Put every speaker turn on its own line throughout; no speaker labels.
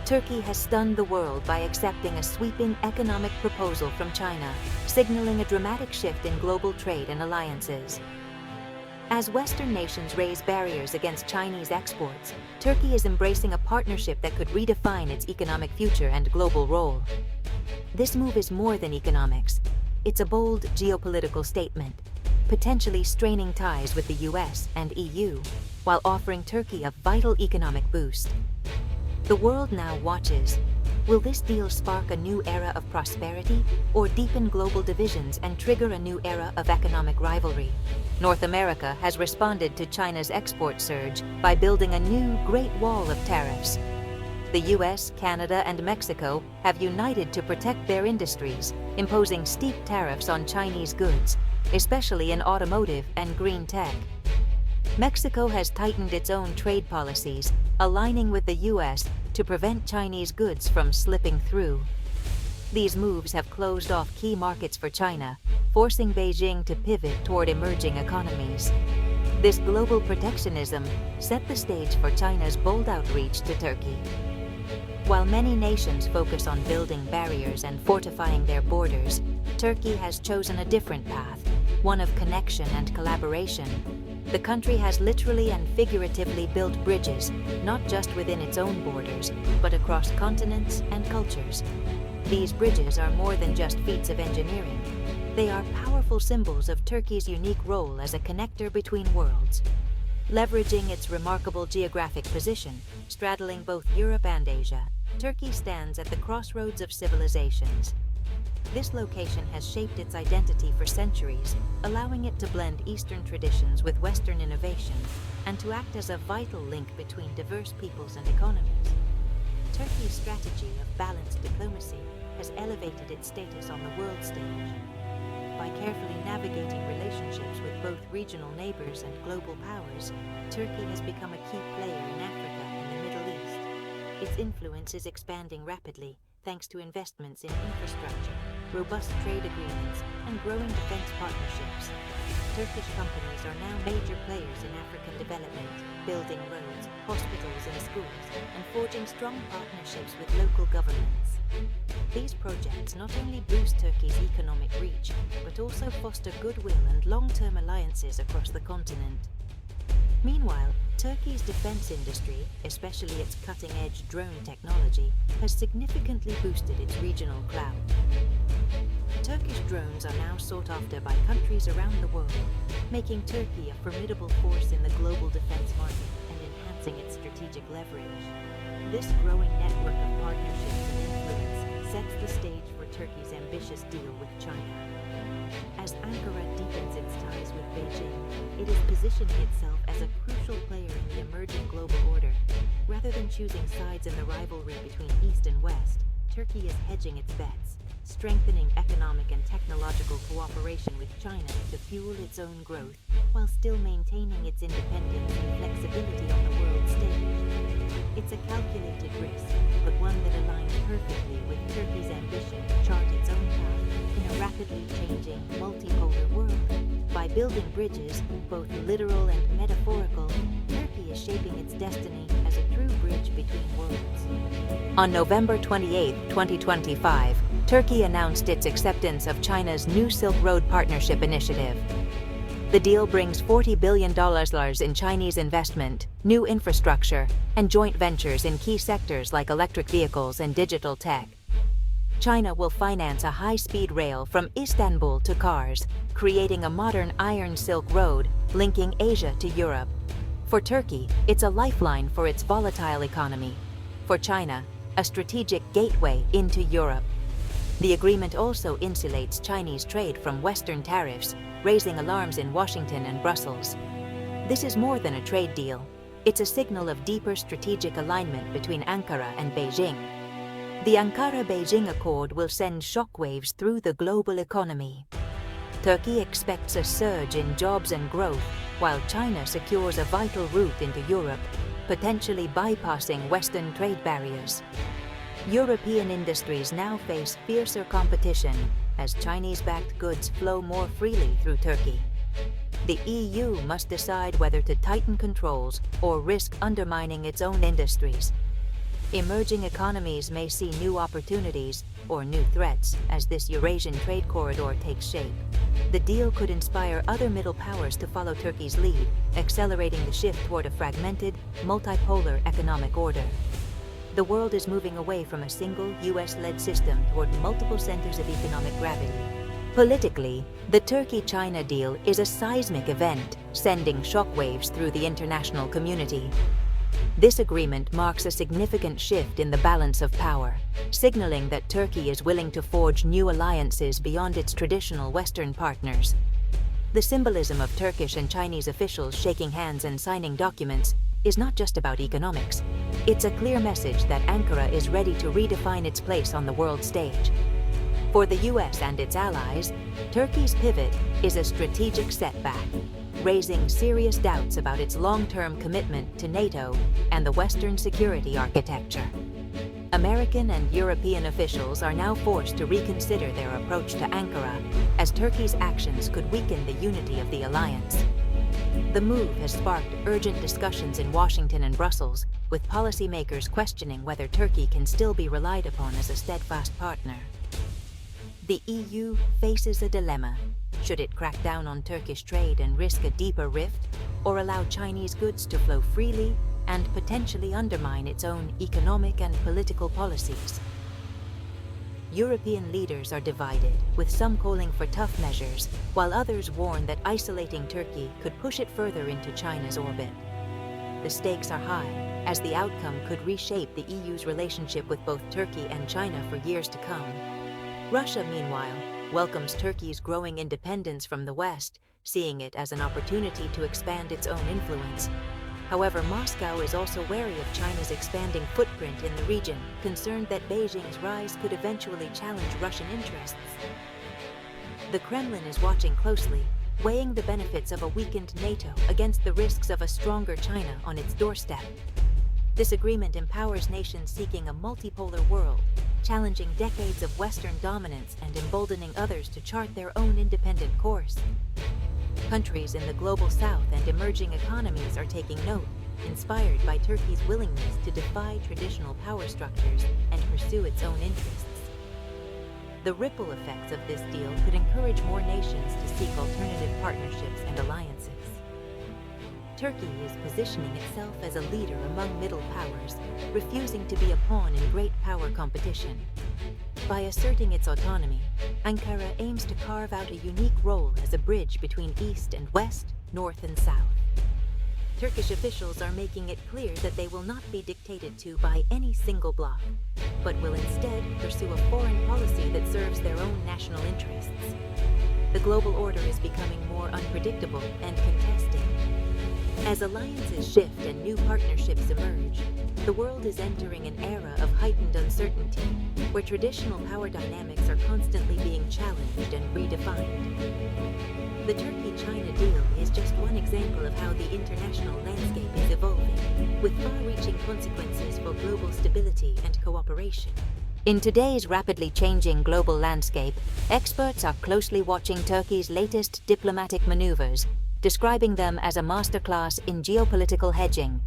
Turkey has stunned the world by accepting a sweeping economic proposal from China, signaling a dramatic shift in global trade and alliances. As Western nations raise barriers against Chinese exports, Turkey is embracing a partnership that could redefine its economic future and global role. This move is more than economics. It's a bold geopolitical statement, potentially straining ties with the US and EU, while offering Turkey a vital economic boost. The world now watches. Will this deal spark a new era of prosperity or deepen global divisions and trigger a new era of economic rivalry? North America has responded to China's export surge by building a new Great Wall of tariffs. The US, Canada, and Mexico have united to protect their industries, imposing steep tariffs on Chinese goods, especially in automotive and green tech. Mexico has tightened its own trade policies, aligning with the US to prevent Chinese goods from slipping through. These moves have closed off key markets for China, forcing Beijing to pivot toward emerging economies. This global protectionism set the stage for China's bold outreach to Turkey. While many nations focus on building barriers and fortifying their borders, Turkey has chosen a different path, one of connection and collaboration. The country has literally and figuratively built bridges, not just within its own borders, but across continents and cultures. These bridges are more than just feats of engineering. They are powerful symbols of Turkey's unique role as a connector between worlds. Leveraging its remarkable geographic position, straddling both Europe and Asia, Turkey stands at the crossroads of civilizations. This location has shaped its identity for centuries, allowing it to blend Eastern traditions with Western innovation and to act as a vital link between diverse peoples and economies. Turkey's strategy of balanced diplomacy has elevated its status on the world stage. By carefully navigating relationships with both regional neighbors and global powers, Turkey has become a key player in Africa and the Middle East. Its influence is expanding rapidly, thanks to investments in infrastructure, robust trade agreements, and growing defense partnerships. Turkish companies are now major players in African development, building roads, hospitals, and schools, and forging strong partnerships with local governments. These projects not only boost Turkey's economic reach, but also foster goodwill and long-term alliances across the continent. Meanwhile, Turkey's defense industry, especially its cutting-edge drone technology, has significantly boosted its regional clout. Turkish drones are now sought after by countries around the world, making Turkey a formidable force in the global defense market and enhancing its strategic leverage. This growing network of partnerships and influence sets the stage for Turkey's ambitious deal with China. As Ankara deepens its ties with Beijing, it is positioning itself as a crucial player in the emerging global order. Rather than choosing sides in the rivalry between East and West, Turkey is hedging its bets, strengthening economic and technological cooperation with China to fuel its own growth, while still maintaining its independence and flexibility on the world stage. It's a calculated risk, but one that aligns perfectly with Turkey's ambition to chart its own path in a rapidly changing, multipolar world. By building bridges, both literal and metaphorical, Turkey is shaping its destiny as a true bridge between worlds. On November 28, 2025, Turkey announced its acceptance of China's New Silk Road Partnership Initiative. The deal brings $40 billion in Chinese investment, new infrastructure, and joint ventures in key sectors like electric vehicles and digital tech. China will finance a high-speed rail from Istanbul to Kars, creating a modern iron silk road linking Asia to Europe. For Turkey, it's a lifeline for its volatile economy. For China, a strategic gateway into Europe. The agreement also insulates Chinese trade from Western tariffs, raising alarms in Washington and Brussels. This is more than a trade deal. It's a signal of deeper strategic alignment between Ankara and Beijing. The Ankara-Beijing Accord will send shockwaves through the global economy. Turkey expects a surge in jobs and growth, while China secures a vital route into Europe, potentially bypassing Western trade barriers. European industries now face fiercer competition as Chinese-backed goods flow more freely through Turkey. The EU must decide whether to tighten controls or risk undermining its own industries. Emerging economies may see new opportunities or new threats as this Eurasian trade corridor takes shape. The deal could inspire other middle powers to follow Turkey's lead, accelerating the shift toward a fragmented, multipolar economic order. The world is moving away from a single US-led system toward multiple centers of economic gravity. Politically, the Turkey-China deal is a seismic event, sending shockwaves through the international community. This agreement marks a significant shift in the balance of power, signaling that Turkey is willing to forge new alliances beyond its traditional Western partners. The symbolism of Turkish and Chinese officials shaking hands and signing documents is not just about economics. It's a clear message that Ankara is ready to redefine its place on the world stage. For the US and its allies, Turkey's pivot is a strategic setback, raising serious doubts about its long-term commitment to NATO and the Western security architecture. American and European officials are now forced to reconsider their approach to Ankara, as Turkey's actions could weaken the unity of the alliance. The move has sparked urgent discussions in Washington and Brussels, with policymakers questioning whether Turkey can still be relied upon as a steadfast partner. The EU faces a dilemma. Should it crack down on Turkish trade and risk a deeper rift, or allow Chinese goods to flow freely and potentially undermine its own economic and political policies? European leaders are divided, with some calling for tough measures, while others warn that isolating Turkey could push it further into China's orbit. The stakes are high, as the outcome could reshape the EU's relationship with both Turkey and China for years to come. Russia, meanwhile, welcomes Turkey's growing independence from the West, seeing it as an opportunity to expand its own influence. However, Moscow is also wary of China's expanding footprint in the region, concerned that Beijing's rise could eventually challenge Russian interests. The Kremlin is watching closely, weighing the benefits of a weakened NATO against the risks of a stronger China on its doorstep. This agreement empowers nations seeking a multipolar world, challenging decades of Western dominance and emboldening others to chart their own independent course. Countries in the global south and emerging economies are taking note, inspired by Turkey's willingness to defy traditional power structures and pursue its own interests. The ripple effects of this deal could encourage more nations to seek alternative partnerships and alliances. Turkey is positioning itself as a leader among middle powers, refusing to be a pawn in great power competition. By asserting its autonomy, Ankara aims to carve out a unique role as a bridge between East and West, North and South. Turkish officials are making it clear that they will not be dictated to by any single bloc, but will instead pursue a foreign policy that serves their own national interests. The global order is becoming more unpredictable and contested. As alliances shift and new partnerships emerge, the world is entering an era of heightened uncertainty, where traditional power dynamics are constantly being challenged and redefined. The Turkey-China deal is just one example of how the international landscape is evolving, with far-reaching consequences for global stability and cooperation. In today's rapidly changing global landscape, experts are closely watching Turkey's latest diplomatic maneuvers, describing them as a masterclass in geopolitical hedging.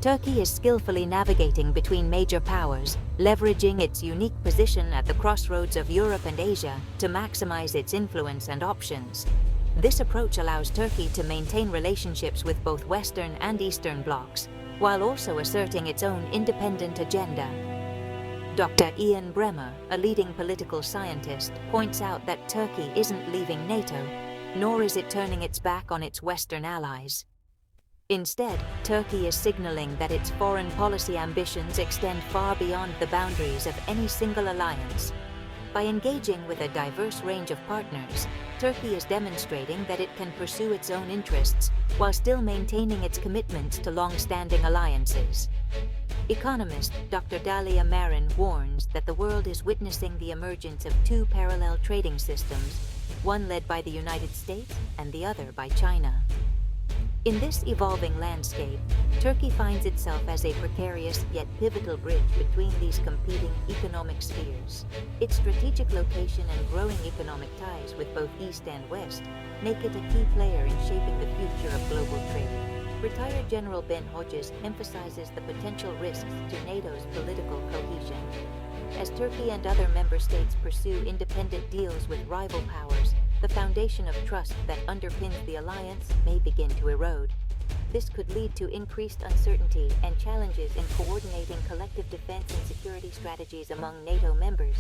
Turkey is skillfully navigating between major powers, leveraging its unique position at the crossroads of Europe and Asia to maximize its influence and options. This approach allows Turkey to maintain relationships with both Western and Eastern blocs, while also asserting its own independent agenda. Dr. Ian Bremmer, a leading political scientist, points out that Turkey isn't leaving NATO, nor is it turning its back on its Western allies. Instead, Turkey is signaling that its foreign policy ambitions extend far beyond the boundaries of any single alliance. By engaging with a diverse range of partners, Turkey is demonstrating that it can pursue its own interests while still maintaining its commitments to long-standing alliances. Economist Dr. Dalia Marin warns that the world is witnessing the emergence of two parallel trading systems, one led by the United States and the other by China. In this evolving landscape, Turkey finds itself as a precarious yet pivotal bridge between these competing economic spheres. Its strategic location and growing economic ties with both East and West make it a key player in shaping the future of global trade. Retired General Ben Hodges emphasizes the potential risks to NATO's political cohesion. As Turkey and other member states pursue independent deals with rival powers, the foundation of trust that underpins the alliance may begin to erode. This could lead to increased uncertainty and challenges in coordinating collective defense and security strategies among NATO members.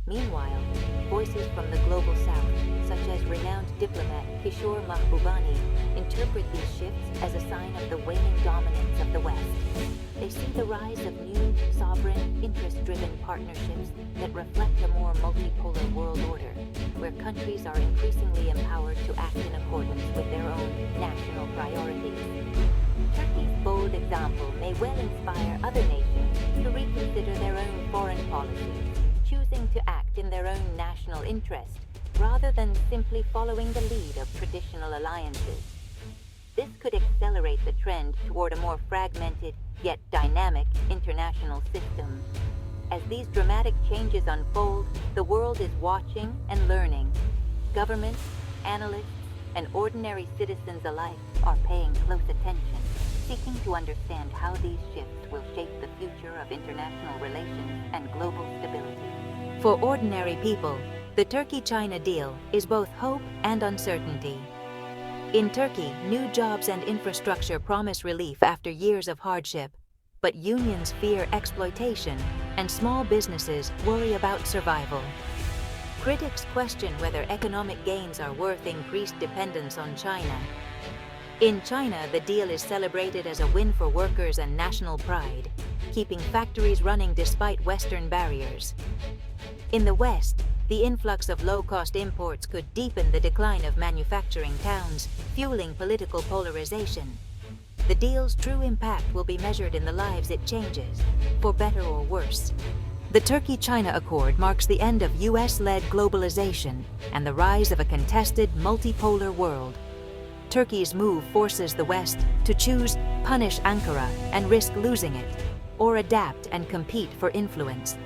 Meanwhile, voices from the global south, such as renowned diplomat Kishore Mahbubani, interpret these shifts as a sign of the waning dominance of the West. They see the rise of new, sovereign, interest-driven partnerships that reflect a more multipolar world order, where countries are increasingly empowered to act in accordance with their own national priorities. Turkey's bold example may well inspire other nations to reconsider their own foreign policies, choosing to act in their own national interest rather than simply following the lead of traditional alliances. This could accelerate the trend toward a more fragmented yet dynamic international system. As these dramatic changes unfold, the world is watching and learning. Governments, analysts, and ordinary citizens alike are paying close attention, seeking to understand how these shifts will shape the future of international relations and global stability. For ordinary people, the Turkey-China deal is both hope and uncertainty. In Turkey, new jobs and infrastructure promise relief after years of hardship, but unions fear exploitation and small businesses worry about survival. Critics question whether economic gains are worth increased dependence on China. In China, the deal is celebrated as a win for workers and national pride, keeping factories running despite Western barriers. In the West, the influx of low-cost imports could deepen the decline of manufacturing towns, fueling political polarization. The deal's true impact will be measured in the lives it changes, for better or worse. The Turkey-China Accord marks the end of US-led globalization and the rise of a contested, multipolar world. Turkey's move forces the West to choose punish Ankara and risk losing it, or adapt and compete for influence.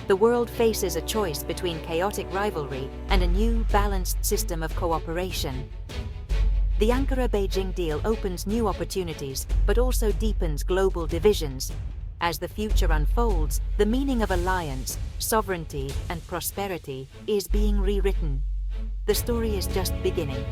The world faces a choice between chaotic rivalry and a new, balanced system of cooperation. The Ankara-Beijing deal opens new opportunities, but also deepens global divisions. As the future unfolds, the meaning of alliance, sovereignty, and prosperity is being rewritten. The story is just beginning.